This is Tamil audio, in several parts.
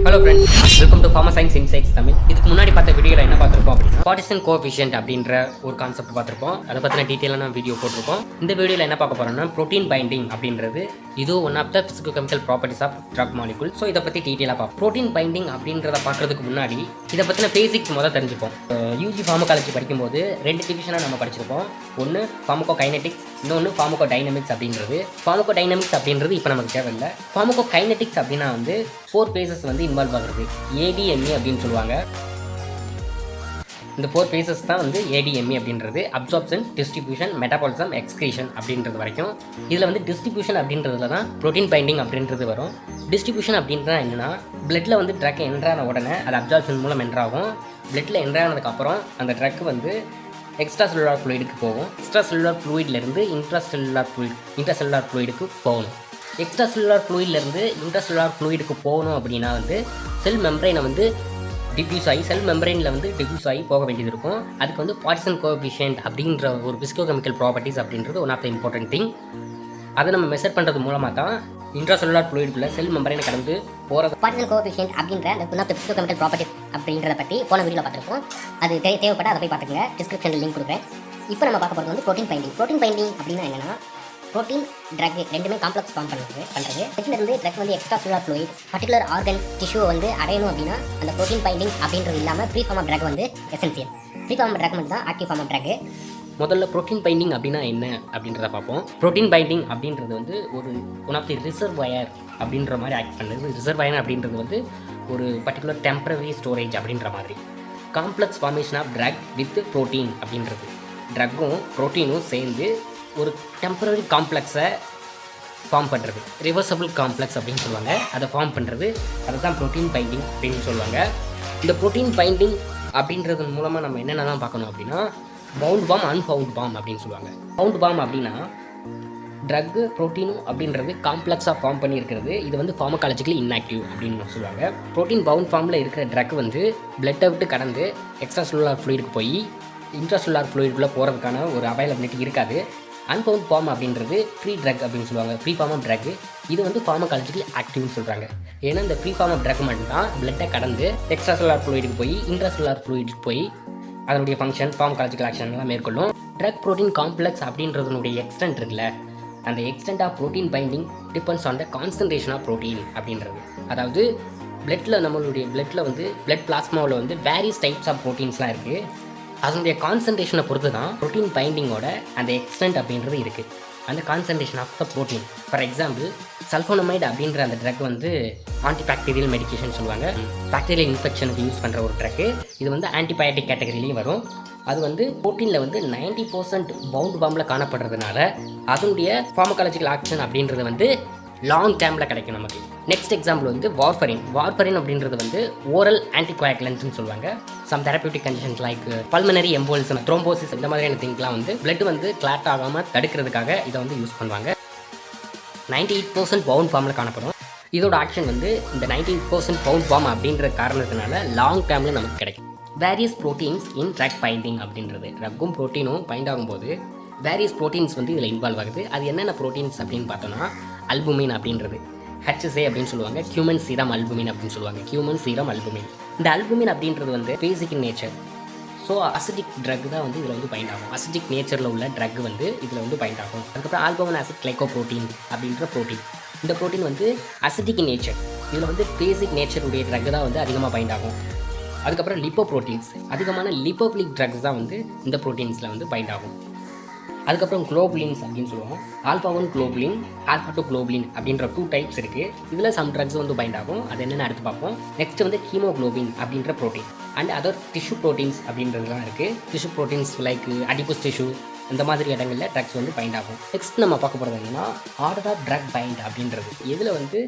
Hello friends, welcome to Pharmacology Insights Tamil. இதுக்கு முன்னாடி பார்த்த வீடியோல என்ன பார்த்திருப்போம் அப்படினா Partition coefficient அப்படிங்கற ஒரு கான்செப்ட் பார்த்திருப்போம். அத பத்தின டீடைலான வீடியோ போட்டுருப்போம். இந்த வீடியோல என்ன பார்க்க போறோம்னா protein binding அப்படிங்கிறது இது one of the physicochemical properties of drug molecule. So இத பத்தி டீடைலா பார்ப்போம். protein binding அப்படிங்கறத பார்க்கிறதுக்கு முன்னாடி இத பத்தின பேசிக்ஸ் முதல்ல தெரிஞ்சுப்போம். UG Pharmacology படிக்கும்போது ரெண்டு டிவிஷனா நம்ம படிச்சிருப்போம். ஒன்னு Pharmacokinetics, இன்னொன்னு Pharmacodynamics அப்படிங்கிறது. Pharmacodynamics அப்படிங்கிறது இப்போ நமக்கு தேவையில்லை. Pharmacokinetics அப்படினா வந்து 4 phases வந்து இன்வால்வ் ஆகுது. ADME அப்படின்னு சொல்லுவாங்க. இந்த 4 phases தான் வந்து ADME அப்படின்றது absorption, distribution, metabolism, excretion அப்படின்றது வரைக்கும். இதில் வந்து distribution அப்படின்றதுல தான் protein binding அப்படின்றது வரும். distribution அப்படின்றா என்னன்னா பிளட்டில் வந்து ட்ரக் என்ட்ரான உடனே அது அப்சார்ப்ஷன் மூலம் என்ட்ராகும். பிளட்டில் என்ட்ரானதுக்கப்புறம் அந்த ட்ரக் வந்து எக்ஸ்ட்ரா செல்லுலார் ஃப்ளூயிடுக்கு போகும். எக்ஸ்ட்ரா செல்லுலார் ஃப்ளூயிட்லேருந்து இன்ட்ராசெல்லுலார் ஃப்ளூயிடுக்கு போகணும். எக்ஸ்ட்ரா செல்லுலார் ஃப்ளூயிட்லேருந்து இன்ட்ராசெல்லுலார் ஃப்ளூயிடுக்கு போகணும் அப்படின்னா வந்து செல் மெம்பரைனை வந்து டிஃப்யூஸ் ஆகி போக வேண்டியது இருக்கும். அதுக்கு வந்து பார்ட்டிஷன் கோஎஃபிஷியன்ட் அப்படின்ற ஒரு பிசிகோகெமிக்கல் ப்ராப்பர்ட்டிஸ் அப்படின்றது one of the important thing. அதை நம்ம மெஷர் பண்ணுறது மூலமாக தான் இன்ட்ராசெல்லுலார் ஃப்ளூயிடுக்குள்ள செல் மெம்பரைனை கடந்து போகிறது. பார்ட்டிஷன் கோஎஃபிஷியன்ட் அப்படின்ற அந்த ஒன் ஆஃப் த பிசிகோகெமிக்கல் ப்ராப்பர்ட்டிஸ் அப்படின்றத பற்றி போன வீடியோவில் பார்த்துருப்போம். அது தேவைப்பட்ட அதை போய் பார்த்துக்கங்க, டிஸ்கிரிப்ஷனில் லிங்க் கொடுக்குறேன். இப்போ நம்ம பார்க்க போகிறது வந்து ப்ரோட்டீன் பைண்டிங். ப்ரோட்டீன் பைண்டிங் அப்படின்னா என்னன்னா ப்ரோட்டீன் ட்ரக் ரெண்டுமே காம்ப்ளெக்ஸ் ஃபார்ம் பண்ணுறது இருந்து ட்ரக் வந்து extracellular fluid particular organ டிஷ்யூவை வந்து அடையணும் அப்படின்னா அந்த ப்ரோட்டீன் பைண்டிங் அப்படின்றது இல்லாமல் ப்ரீ ஃபார்ம் ஆஃப் ட்ரக் வந்து essential. Free form of drug மட்டும் தான் ஆக்டிவ் ஃபார்ம் ஆஃப் ட்ரக். முதல்ல ப்ரோட்டீன் பைண்டிங் அப்படின்னா என்ன அப்படின்றத பார்ப்போம். ப்ரோட்டீன் பைண்டிங் அப்படின்றது வந்து ஒரு ஒன் ஆஃப் தி ரிசர்வாயர் அப்படின்ற மாதிரி ஆக்ட் பண்ணுறது. ரிசர்வாயர் அப்படின்றது வந்து ஒரு பர்டிகுலர் டெம்பரரி ஸ்டோரேஜ் அப்படின்ற மாதிரி. Complex formation of drug with protein அப்படின்றது ட்ரக்கும் ப்ரோட்டீனும் சேர்ந்து ஒரு டெம்பரரி காம்ப்ளெக்ஸை ஃபார்ம் பண்ணுறது. ரிவர்சபிள் காம்ப்ளெக்ஸ் அப்படின்னு சொல்லுவாங்க. அதை ஃபார்ம் பண்ணுறது அதை தான் ப்ரோட்டீன் பைண்டிங் அப்படின்னு சொல்லுவாங்க. இந்த ப்ரோட்டீன் பைண்டிங் அப்படின்றது மூலமாக நம்ம என்னென்னலாம் பார்க்கணும் அப்படின்னா பவுண்ட் பாம், அன்பவுண்ட் பாம் அப்படின்னு சொல்லுவாங்க. பவுண்ட் பாம் அப்படின்னா ட்ரக்கு ப்ரோட்டீனும் அப்படின்றது காம்ப்ளெக்ஸாக ஃபார்ம் பண்ணியிருக்கிறது. இது வந்து ஃபார்மகாலஜிக்கலி இன்ஆக்டிவ் அப்படின்னு சொல்லுவாங்க. ப்ரோட்டீன் பவுண்ட் ஃபார்மில் இருக்கிற ட்ரக் வந்து பிளட்டை விட்டு கடந்து எக்ஸ்ட்ரா செல்லுலார் ஃப்ளூயிடுக்கு போய் இன்ட்ராசெல்லுலார் ஃப்ளூயிடுக்குள்ளே போகிறதுக்கான ஒரு அவைலபிலிட்டி இருக்காது. அன்பவுண்ட் ஃபார்ம் அப்படின்றது ஃப்ரீ ட்ரக் அப்படின்னு சொல்லுவாங்க. ஃப்ரீ ஃபார்ம் ஆஃப் ட்ரக் இது வந்து ஃபார்மகாலஜிக்கலி ஆக்டிவ்னு சொல்கிறாங்க. ஏன்னா இந்த ஃப்ரீ ஃபார்ம் ஆஃப் ட்ரக் மட்டும் தான் பிளட்டை கடந்து எக்ஸ்ட்ரா செல்லுலார் ஃப்ளூயிடுக்கு போய் இன்ட்ராசெல்லுலார் ஃப்ளூயிடுக்கு போய் அதனுடைய ஃபங்க்ஷன் ஃபார்மகாலஜிக்கல் ஆக்ஷன் எல்லாம் மேற்கொள்ளும். ட்ரக் ப்ரோட்டீன் காம்ப்ளெக்ஸ் அப்படின்றதுனுடைய எக்ஸ்டென்ட் இருக்குல்ல, அந்த extent of protein binding depends on the concentration of protein அப்படின்றது. அதாவது நம்மளுடைய பிளட்டில் வந்து பிளட் பிளாஸ்மாவில் வந்து வேரியஸ் டைப்ஸ் ஆஃப் ப்ரோட்டீன்ஸ்லாம் இருக்குது. அதனுடைய கான்சன்ட்ரேஷனை பொறுத்து தான் ப்ரோட்டீன் பைண்டிங்கோட அந்த எக்ஸ்டென்ட் அப்படின்றது இருக்குது. அந்த concentration of the protein. For example sulfonamide அப்படின்ற அந்த ட்ரக் வந்து ஆன்டிபாக்டீரியல் மெடிக்கேஷன் சொல்லுவாங்க. பாக்டீரியல் இன்ஃபெக்ஷனுக்கு யூஸ் பண்ணுற ஒரு ட்ரக்கு. இது வந்து ஆன்டிபயோட்டிக் கேட்டகரியிலையும் வரும். அது வந்து ப்ரோட்டீனில் வந்து 90% பவுண்ட் பாம்பில் காணப்படுறதுனால அதனுடைய ஃபார்மகாலஜிக்கல் ஆக்ஷன் அப்படின்றது வந்து லாங் டேர்மில் கிடைக்கும் நமக்கு. நெக்ஸ்ட் எக்ஸாம்பிள் வந்து வார்ஃபரின் அப்படின்றது வந்து ஓரல் ஆன்டிகோயாகுலன்ட்னு சொல்லுவாங்க. Some therapeutic conditions like pulmonary embolism, thrombosis இந்த மாதிரியான திங்க்லாம் வந்து பிளட் வந்து கிளாட் ஆகாமல் தடுக்கிறதுக்காக இதை வந்து யூஸ் பண்ணுவாங்க. 98% பவுண்ட் ஃபார்மில் காணப்படும். இதோட ஆக்ஷன் வந்து இந்த 98% பவுண்ட் ஃபார்ம் அப்படின்ற காரணத்தினால லாங் டேர்மில் நமக்கு கிடைக்கும். Various proteins in drug binding அப்படின்றது ட்ரக்கும் ப்ரோட்டீனும் பைண்ட் ஆகும்போது வேரியஸ் ப்ரோட்டீன்ஸ் வந்து இதில் இன்வால்வ் ஆகுது. அது என்னென்ன ப்ரோட்டீன்ஸ் அப்படின்னு பார்த்தோன்னா அல்புமின் அப்படின்றது HSA அப்படின்னு சொல்லுவாங்க. ஹியூமன் சீரம் அல்புமின் அப்படின்னு சொல்லுவாங்க. Human serum albumin. இந்த அல்புமின் அப்படின்றது வந்து basic in nature. So acidic drug தான் வந்து இதில் வந்து பைண்ட் ஆகும். அசிடிக் நேச்சரில் உள்ள ட்ரக் வந்து இதில் வந்து பைண்ட் ஆகும். அதுக்கப்புறம் ஆல்புமின் ஆசிட் கிளைகோப்ரோட்டீன் அப்படின்ற ப்ரோட்டீன். இந்த ப்ரோட்டீன் வந்து அசிடிக் இன் நேச்சர். இதில் வந்து பேசிக் நேச்சருடைய ட்ரக் தான் வந்து அதிகமாக பைண்ட் ஆகும். அதுக்கப்புறம் லிப்போப்ரோட்டீன்ஸ், அதிகமான லிப்போபிலிக் ட்ரக்ஸ் தான் வந்து இந்த ப்ரோட்டீன்ஸில் வந்து பைண்ட் ஆகும். அதுக்கப்புறம் குளோபுலின்ஸ் அப்படின்னு சொல்லுவோம். ஆல்ஃபா 1 குளோபுலின், ஆல்ஃபா 2 குளோபுலின் அப்படின்ற 2 டைப்ஸ் இருக்குது. இதில் சம் ட்ரக்ஸ் வந்து பைண்ட் ஆகும். அது என்னென்னு அடுத்து பார்ப்போம். நெக்ஸ்ட் வந்து ஹீமோக்ளோபின் அப்படின்ற protein and other tissue proteins அப்படின்றதுலாம் இருக்குது. டிஷ்யூ ப்ரோட்டீன்ஸ் லைக் அடிபஸ் டிஷ்யூ இந்த மாதிரி இடங்களில் ட்ரக்ஸ் வந்து பைண்ட் ஆகும். நெக்ஸ்ட் நம்ம பார்க்க போகிறது என்னன்னா ஆர்டர் ஆஃப் ட்ரக் பைண்ட் அப்படின்றது. இதில் வந்து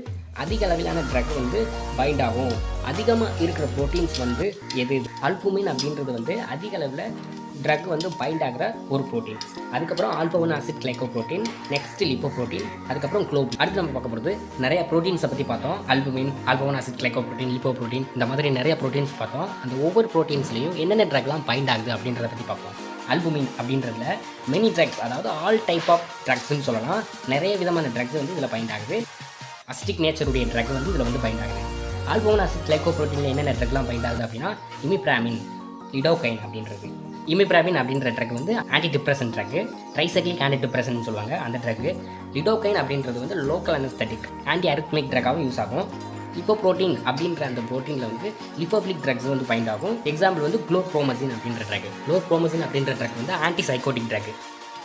அதிக அளவிலான ட்ரக் வந்து பைண்ட் ஆகும். அதிகமாக இருக்கிற ப்ரோட்டீன்ஸ் வந்து எது? அல்புமின் அப்படின்றது வந்து அதிக அளவில் ட்ரக் வந்து பைண்ட் ஆகிற ஒரு ப்ரோட்டீன். அதுக்கப்புறம் alpha 1 acid glycoprotein, next lipoprotein, அதுக்கப்புறம் குளோபுலின். அடுத்து நம்ம பார்க்க போகிறது நிறைய ப்ரோட்டீன்ஸை பற்றி பார்த்தோம். Albumin, alpha 1 acid glycoprotein, lipoprotein இந்த மாதிரி நிறைய ப்ரோட்டீன்ஸ் பார்த்தோம். அந்த ஒவ்வொரு ப்ரோட்டீன்ஸ்லையும் என்னென்ன ட்ரக்லாம் பைண்ட் ஆகுது அப்படின்றத பற்றி பார்ப்போம். அல்புமின் அப்படின்றதுல மெனி ட்ரக்ஸ், அதாவது ஆல் டைப் ஆஃப் ட்ரக்ஸ்ன்னு சொல்லலாம். நிறைய விதமான ட்ரக்ஸ் வந்து இதில் பைண்ட் ஆகுது. அசிடிக் நேச்சருடைய ட்ரக் வந்து இதில் வந்து பைண்ட் ஆகுது. ஆல்புமின் ஆசிட் கிளைகோப்ரோட்டீனில் என்னென்ன ட்ரக்லாம் பைண்ட் ஆகுது அப்படின்னா இமிப்ராமின், லிடோகைன் அப்படின்றது. இமிப்ராமின் அப்படின்ற ட்ரக் வந்து antidepressant drug, tricyclic antidepressant சொல்லுவாங்க அந்த ட்ரக்கு. லிடோகைன் அப்படின்றது வந்து லோக்கல் அனஸ்தட்டிக் ஆன்டி அரித்மிக் ட்ரக்காகவும் யூஸ் ஆகும். இப்போ ப்ரோட்டீன் அப்படின்ற அந்த ப்ரோட்டீனில் வந்து லிபோபிலிக் ட்ரக்ஸ் வந்து பைண்ட் ஆகும். எக்ஸாம்பிள் வந்து குளோப்ரோமசின் அப்படின்ற ட்ரக். குளோப்ரோமசின் அப்படின்ற ட்ரக் வந்து ஆன்டி சைக்கோட்டிக் ட்ரக்.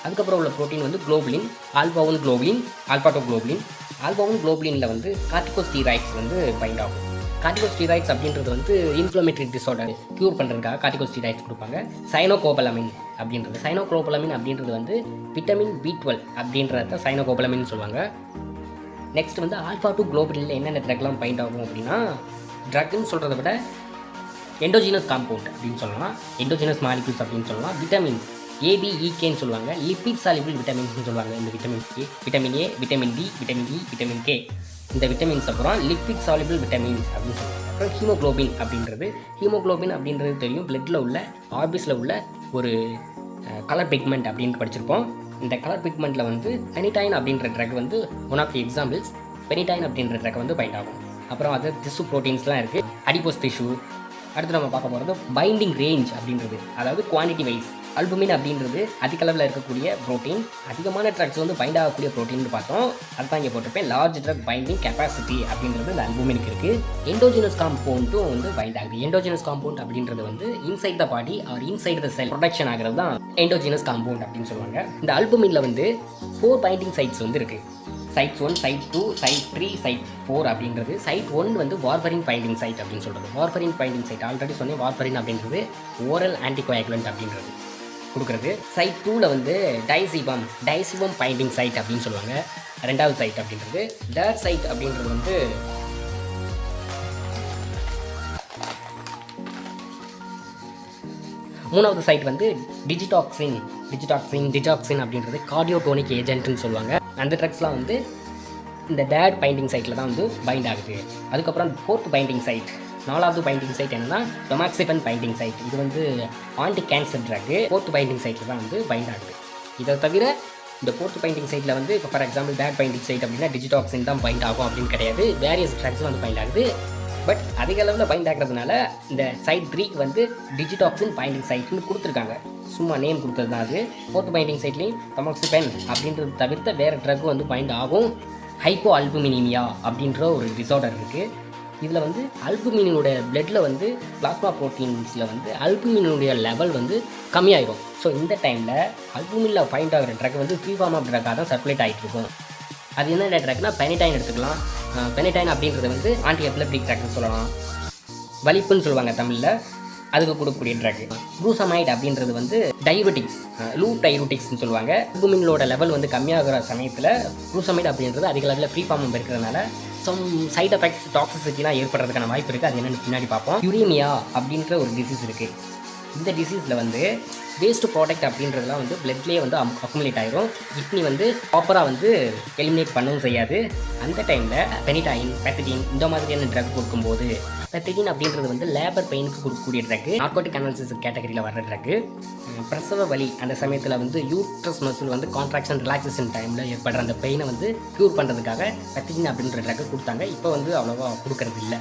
அதுக்கப்புறம் உள்ள ப்ரோட்டீன் வந்து குளோபுலின், ஆல்பா-1 குளோபுலின், ஆல்பா-2 குளோபுலின். ஆல்பா-1 குளோபுலினில் வந்து கார்டிகோஸ்டீராய்ட்ஸ் வந்து பைண்ட் ஆகும். கார்டிகோஸ்டீராய்ட்ஸ் அப்படின்றது வந்து இன்ஃப்ளமேட்டரி டிஸார்டர் க்யூர் பண்ணுறதுக்காக கார்டிகோஸ்டீராய்ட்ஸ் கொடுப்பாங்க. சைனோகோபலமின் அப்படின்றது வந்து விட்டமின் B12 அப்படின்றத சைனோகோபலமின் சொல்லுவாங்க. நெக்ஸ்ட் வந்து ஆல்பா-2 குளோபுலினில் என்னென்ன ட்ரக்லாம் பைண்ட் ஆகும் அப்படின்னா, ட்ரக்னு சொல்கிறத விட எண்டோஜினஸ் காம்பவுண்ட் அப்படின்னு சொல்லலாம், எண்டோஜினஸ் மாலிக்யூல்ஸ் அப்படின்னு சொல்லலாம். விட்டமின்ஸ் ABEKன்னு சொல்லுவாங்க. லிப்பிட் சாலிபிள் விட்டமின்ஸ்னு சொல்லுவாங்க. இந்த vitamin A, vitamin A, vitamin D, vitamin E, vitamin K, இந்த விட்டமின்ஸ் அப்புறம் லிப்பிட் சாலிபிள் விட்டமின்ஸ் அப்படின்னு சொல்லுவாங்க. அப்புறம் ஹீமோக்ளோபின் அப்படின்றது தெரியும், பிளட்டில் உள்ள ஆர்பிஸில் உள்ள ஒரு கலர் பிக்மெண்ட் அப்படின்னு படிச்சிருப்போம். இந்த கலர் பிக்மெண்ட்டில் வந்து பெனிடைன் அப்படின்ற ட்ரக் வந்து ஒன் ஆஃப் தி எக்ஸாம்பிள்ஸ். பெனிடைன் அப்படின்ற ட்ரக் வந்து பைண்ட் ஆகும். அப்புறம் அது டிஷ்யூ ப்ரோட்டீன்ஸ்லாம் இருக்குது, அடிப்போஸ் டிஷ்யூ. அடுத்து நம்ம பார்க்க போகிறது பைண்டிங் ரேஞ்ச் அப்படின்றது, அதாவது குவான்டிட்டி வைஸ். அல்புமின் அப்படின்றது அதிக அளவில் இருக்கக்கூடிய ப்ரோட்டீன், அதிகமான ட்ரக்ஸ் வந்து பைண்ட் ஆகக்கூடிய ப்ரோட்டீன் பார்த்தோம். அதுதான் இங்கே போட்டிருப்பேன். லார்ஜ் ட்ரக் பைண்டிங் கெப்பாசிட்டி அப்படின்றது இந்த அல்புமினுக்கு இருக்குது. எண்டோஜினஸ் காம்பவுண்டும் வந்து பைண்ட் ஆகுது. எண்டோஜினஸ் காம்பவுண்ட் அப்படின்றது வந்து inside the body or inside the cell production ஆகிறது தான் எண்டோஜினஸ் காம்பவுண்ட் அப்படின்னு சொல்லுவாங்க. இந்த அல்புமினில் வந்து 4 பைண்டிங் சைட்ஸ் வந்து இருக்குது. சைட் 1, சைட் 2, சைட் 3, சைட் 4 அப்படின்றது. சைட் 1 வந்து வார்ஃபரின் பைண்டிங் சைட் அப்படின்னு சொல்கிறது. வார்ஃபரின் பைண்டிங் சைட் ஆல்ரெடி சொன்னேன். வார்ஃபரின் அப்படின்றது ஓரல் ஆன்டிகோயாகுலண்ட் அப்படின்றது கொடுக்குறது. சைட் 2ல் வந்து டைசிபம் பைண்டிங் சைட் அப்படின்னு சொல்லுவாங்க, ரெண்டாவது சைட் அப்படின்றது. தேர்ட் சைட் அப்படின்றது வந்து மூணாவது சைட் வந்து டிஜாக்சின் அப்படின்றது கார்டியோடோனிக் ஏஜென்ட்னு சொல்லுவாங்க. அந்த ட்ரக்ஸ்லாம் வந்து இந்த டேட் பைண்டிங் சைட்டில் தான் வந்து பைண்ட் ஆகுது. அதுக்கப்புறம் 4th பைண்டிங் சைட், 4வது பைண்டிங் சைட் என்னன்னா டொமாக்சிபன் பைண்டிங் சைட். இது வந்து anti cancer truck. 4th binding சைட்டில் தான் வந்து பைண்ட் ஆகுது. இதை தவிர இந்த 4th பைண்டிங் சைட்டில் வந்து இப்போ for example date binding side அப்படின்னா டிஜிடாக்சின் தான் பைண்ட் ஆகும் அப்படின்னு கிடையாது. வேரியஸ் ட்ரக்ஸும் வந்து பைண்ட் ஆகுது. பட் அதிக அளவில் பைண்ட் ஆகிறதுனால இந்த சைட் 3க்கு வந்து டிஜிடாக்சின் பைண்டிங் சைட்னு கொடுத்துருக்காங்க. சும்மா நேம் கொடுத்தது தான் அது. 4th பைண்டிங் சைட்லேயும் டொமாக்சிபன் அப்படின்றது தவிர்த்த வேறு ட்ரக் வந்து பைண்ட் ஆகும். ஹைப்போ அல்புமினிமியா அப்படின்ற ஒரு டிஸார்டர் இருக்குது. இதில் வந்து அல்புமினோட பிளட்டில் வந்து பிளாஸ்மா ப்ரோட்டீன்ஸில் வந்து அல்புமினுடைய லெவல் வந்து கம்மியாயிடும். ஸோ இந்த டைமில் அல்புமினில் ஃபைண்ட் ஆகிற ட்ரக் வந்து ஃப்ரீ ஃபார்ம் ஆஃப் ட்ரக்காக தான் சர்க்குலேட் ஆகிட்டு இருக்கும். அது என்ன ட்ரக்னா பெனிடைன் எடுத்துக்கலாம். பெனிடைன் அப்படின்றது வந்து ஆன்டி எபிலெப்டிக் ட்ரக்னு சொல்லலாம், வலிப்புன்னு சொல்லுவாங்க தமிழில், அதுக்கு கொடுக்கக்கூடிய ட்ரக். குளூசமைட் அப்படின்றது வந்து டையூரிட்டிக்ஸ், லூப் டையூரிட்டிக்ஸ்னு சொல்லுவாங்க. அல்புமினோட லெவல் வந்து கம்மியாகிற சமயத்தில் குளூசமைட் அப்படின்றது அதிக லெவலில் ஃப்ரீ ஃபார்ம் இருக்கிறதுனால சம் சைட் எஃபெக்ட்ஸ் டாக்ஸிசிட்டிலாம் ஏற்படுறதுக்கான வாய்ப்பு இருக்குது. அது என்னென்னு பின்னாடி பார்ப்போம். யூரீமியா அப்படின்ற ஒரு டிசீஸ் இருக்குது. இந்த டிசீஸில் வந்து வேஸ்ட் ப்ராடக்ட் அப்படின்றதுலாம் வந்து பிளட்லேயே வந்து அக்குமுலேட் ஆகிரும். கிட்னி வந்து ப்ராப்பராக வந்து எலிமினேட் பண்ணவும் செய்யாது. அந்த டைமில் பெனிடைன், பெத்தடின் இந்த மாதிரியான ட்ரக் கொடுக்கும்போது, பெத்தடின் அப்படின்றது வந்து லேபர் பெயினுக்கு கொடுக்கக்கூடிய ட்ரக்கு, நார்கோட்டிக் அனாலிசிஸ் கேட்டகரியில் வர்ற ட்ரக்கு. பிரசவ வலி அந்த சமயத்தில் வந்து யூட்ரஸ் மசில் வந்து கான்ட்ராக்ஷன் ரிலாக்ஸேஷன் டைமில் ஏற்படுற அந்த பெயினை வந்து க்யூர் பண்ணுறதுக்காக பெத்தடின் அப்படின்ற ட்ரக்கு கொடுத்தாங்க. இப்போ வந்து அவ்வளோவா கொடுக்கறது இல்லை.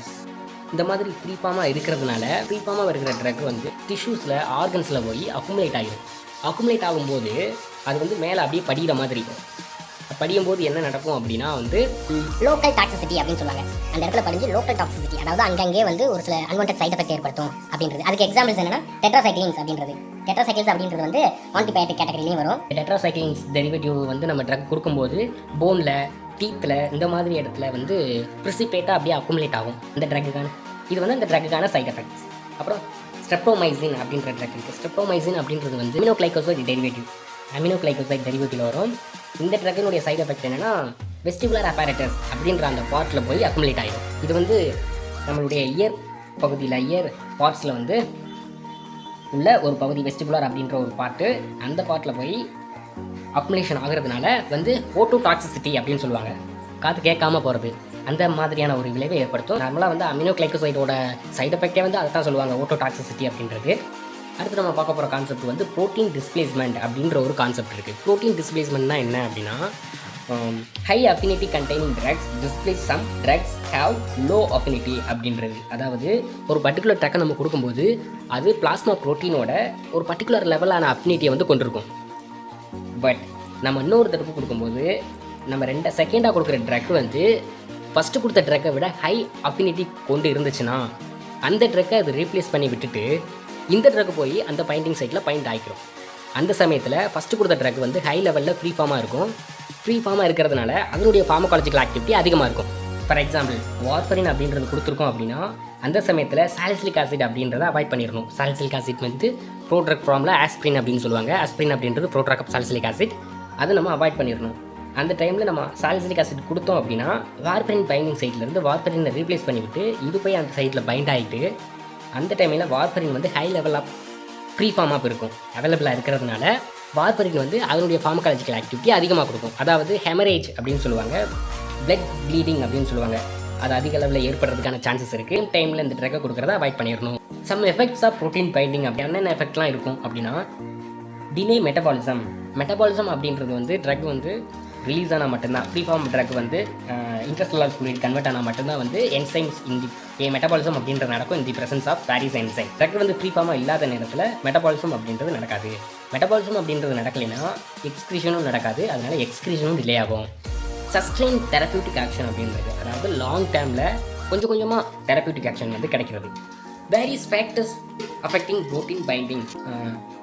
இந்த மாதிரி ஃப்ரீ ஃபார்மாக இருக்கிறதுனால ஃப்ரீ ஃபார்மாக இருக்கிற ட்ரக் வந்து டிஷ்யூஸில் ஆர்கன்ஸில் போய் அக்குமுலேட் ஆகிடும். அக்குமுலேட் ஆகும்போது அது வந்து மேலே அப்படியே படிக்கிற மாதிரி இருக்கும். படியும் போது என்ன நடக்கும் அப்படின்னா வந்து லோக்கல் டாக்ஸிசிட்டி அப்படின்னு சொல்லுவாங்க. அந்த இடத்துல படிஞ்சு லோக்கல் டாக்ஸிசிட்டி, அதாவது அங்கங்கே வந்து ஒரு சில அன்வான்ட் சைட் எஃபெக்ட் ஏற்படுத்தும் அப்படின்றது. அதுக்கு எக்ஸாம்பிள்ஸ் என்னன்னா டெட்ராசைக்ளின்ஸ் அப்படின்றது வந்து ஆன்டிபயோட்டிக் கேட்டகரிலையும் வரும். டெட்ராசைக்ளின்ஸ் டெரிவேட்டிவ் வந்து நம்ம ட்ரக் கொடுக்கும்போது போனில், டீத்தில் இந்த மாதிரி இடத்துல வந்து ப்ரிசிபேட்டாக அப்படியே அக்குமுலேட் ஆகும் இந்த ட்ரக்குக்கான. இது வந்து அந்த ட்ரக்குக்கான சைட் எஃபெக்ட்ஸ். அப்புறம் ஸ்ட்ரெப்டோமைசின் அப்படின்ற ட்ரக் இருக்குது. ஸ்ட்ரெப்டோமைசின் அப்படின்றது வந்து அமினோகிளைகோசைட் டெரிவேட்டிவில் வரும். இந்த ட்ரக்கினுடைய சைட் எஃபெக்ட் என்னென்னா வெஸ்டிபுலர் அப்பேரட்டஸ் அப்படின்ற அந்த பார்ட்டில் போய் அக்குமுலேட் ஆகிடும். இது வந்து நம்மளுடைய இயர் பகுதியில், இயர் பார்ட்ஸில் வந்து உள்ள ஒரு பகுதி வெஸ்டிபுலர் அப்படின்ற ஒரு பார்ட்டு, அந்த பார்ட்டில் போய் அக்குமுலேஷன் ஆகிறதுனால வந்து ஓட்டோ டாக்ஸிசிட்டி அப்படின்னு சொல்லுவாங்க, காற்று கேட்காம போகிறது. அந்த மாதிரியான ஒரு விளைவை ஏற்படுத்தும். நார்மலாக வந்து அமினோகிளைகோசைடோட சைட் எஃபெக்டே வந்து அதை தான் சொல்லுவாங்க, ஓட்டோ டாக்ஸிசிட்டி அப்படின்றது. அடுத்து நம்ம பார்க்க போகிற கான்செப்ட் வந்து ப்ரோட்டீன் டிஸ்பிளேஸ்மெண்ட் அப்படின்ற ஒரு கான்செப்ட் இருக்குது. ப்ரோட்டீன் டிஸ்பிளேஸ்மெண்ட்னா என்ன அப்படின்னா, high affinity containing drugs displace some drugs have low affinity அப்படின்றது. அதாவது ஒரு பர்டிகுலர் ட்ரக்கை நம்ம கொடுக்கும்போது அது பிளாஸ்மா ப்ரோட்டீனோட ஒரு பர்டிகுலர் லெவலான அஃபினிட்டியை வந்து கொண்டிருக்கும். பட் நம்ம இன்னொரு தடவை கொடுக்கும்போது நம்ம செகண்டாக கொடுக்குற ட்ரக் வந்து ஃபஸ்ட்டு கொடுத்த ட்ரக்கை விட ஹை அஃபினிட்டி கொண்டு இருந்துச்சுன்னா அந்த ட்ரக்கை அது ரீப்ளேஸ் பண்ணி விட்டுட்டு இந்த ட்ரக்கு போய் அந்த பைண்டிங் சைட்டில் பைண்ட் ஆகிக்கிறோம். அந்த சமயத்தில் ஃபஸ்ட்டு கொடுத்த ட்ரக் வந்து ஹை லெவலில் ஃப்ரீ ஃபார்மாக இருக்கும். ஃப்ரீ ஃபார்மாக இருக்கிறதுனால அதனுடைய ஃபார்மகாலஜிக்கல் ஆக்டிவிட்டி அதிகமாக இருக்கும். ஃபார் எக்ஸாம்பிள் வார்ஃபரின் அப்படின்றது கொடுத்துருக்கோம் அப்படின்னா அந்த சமயத்தில் சாலிசிலிக் ஆசிட் அப்படின்றத அவாய்ட் பண்ணிடணும். சாலிசிலிக் ஆசிட் வந்து ப்ரோட்ரக் ஃபார்மில் ஆஸ்பிரின் அப்படின்னு சொல்லுவாங்க. ஆஸ்பிரின் அப்படின்றது ப்ரோட்ரக் ஆஃப் சாலிசிலிக் ஆசிட். அதை நம்ம அவாய்ட் பண்ணிடணும். அந்த டைமில் நம்ம சாலிசிலிக் ஆசிட் கொடுத்தோம் அப்படின்னா வார்ஃபரின் பைண்டிங் சைட்லேருந்து வார்ஃபரினை ரீப்ளேஸ் பண்ணிவிட்டு இது போய் அந்த சைட்டில் பைண்ட் ஆகிட்டு அந்த டைமில் வார்ஃபரின் வந்து ஹை லெவல் ஆஃப் ஃப்ரீ ஃபார்மாக இருக்கும். அவைலபிளாக இருக்கிறதுனால வார்ஃபரின் வந்து அதனுடைய ஃபார்மகாலஜிக்கல் ஆக்டிவிட்டி அதிகமாக கொடுக்கும். அதாவது ஹெமரேஜ் அப்படின்னு சொல்லுவாங்க, பிளட் ப்ளீடிங் அப்படின்னு சொல்லுவாங்க. அது அதிக அளவில் ஏற்படுறதுக்கான சான்சஸ் இருக்குது. டைமில் இந்த ட்ரக்கை கொடுக்குறத அவாய்ட் பண்ணிடணும். Some effects of protein binding அப்படி என்னென்ன எஃபெக்ட்லாம் இருக்கும் அப்படின்னா டிலே மெட்டபாலிசம். மெட்டபாலிசம் அப்படின்றது வந்து ட்ரக் வந்து ரிலீஸ் ஆனால் மட்டும்தான், ஃப்ரீ ஃபார்ம் ட்ரக் வந்து இன்ட்ரஸ்டலார் ஃப்ளூயிட் கன்வெர்ட் ஆனால் மட்டும்தான் வந்து என்சைம்ஸ் மெட்டபாலிசம் அப்படின்றது நடக்கும். இந்த presence of various enzyme. Drug வந்து ஃப்ரீ ஃபார்மாக இல்லாத நேரத்தில் மெட்டபாலிசம் அப்படின்றது நடக்காது. மெட்டபாலிசம் அப்படின்றது நடக்கலைன்னா எக்ஸ்கிரீஷனும் நடக்காது. அதனால எக்ஸ்கிரீஷனும் டிலே ஆகும். சஸ்டெயின் தெரபியூட்டிக் ஆக்ஷன் அப்படின்றது அதாவது லாங் டேர்மில் கொஞ்சம் கொஞ்சமாக தெரபியூட்டிக் ஆக்ஷன் வந்து கிடைக்கிறது. Various factors affecting protein binding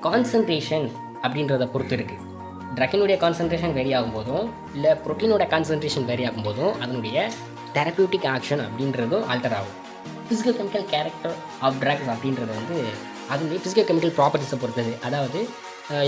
concentration அப்படின்றத பொறுத்து இருக்குது. ட்ரக்கினுடைய கான்சன்ட்ரேஷன் வேரி ஆகும்போதும் இல்லை ப்ரோட்டீனோட கான்சன்ட்ரேஷன் வேரி ஆகும்போதும் அதனுடைய தெரபியூட்டிக் ஆக்ஷன் அப்படின்றதும் ஆல்டர் ஆகும். Physical chemical character of drugs அப்படின்றது வந்து அதனுடைய ஃபிசிக்கல் கெமிக்கல் ப்ராப்பர்ட்டிஸை பொறுத்தது. அதாவது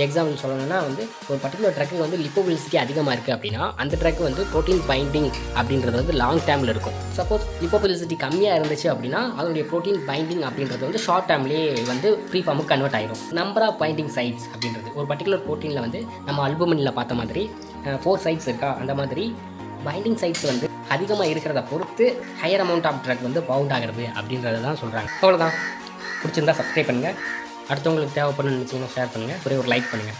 எக்ஸாம்பிள் சொல்லணும்னா வந்து ஒரு பர்டிகுலர் ட்ரக்கு வந்து லிப்போபிலிசிட்டி அதிகமாக இருக்குது அப்படின்னா அந்த ட்ரக் வந்து ப்ரோட்டீன் பைண்டிங் அப்படின்றது வந்து லாங் டேர்மில் இருக்கும். சப்போஸ் லிப்போபிலிசிட்டி கம்மியாக இருந்துச்சு அப்படின்னா அதனுடைய ப்ரோட்டீன் பைண்டிங் அப்படின்றது வந்து ஷார்ட் டேர்ம்லேயே வந்து ஃப்ரீ ஃபார்முக்கு கன்வெர்ட் ஆகிடும். நம்பர் ஆஃப் பைண்டிங் சைட்ஸ் அப்படின்றது ஒரு பர்டிகுலர் ப்ரோட்டீனில் வந்து நம்ம அல்புமினில் பார்த்த மாதிரி 4 சைட்ஸ் இருக்கா, அந்த மாதிரி பைண்டிங் சைட்ஸ் வந்து அதிகமாக இருக்கிறத பொறுத்து ஹையர் அமௌண்ட் ஆஃப் ட்ரக் வந்து பவுண்ட் ஆகிறது அப்படின்றது தான் சொல்கிறாங்க. அவ்வளோதான். பிடிச்சிருந்தா சப்ஸ்கிரைப் பண்ணுங்கள். அடுத்தவங்களுக்கு தேவைப்படணும்னு நினச்சிங்கன்னா ஷேர் பண்ணுங்கள். ஒரே ஒரு லைக் பண்ணுங்கள்.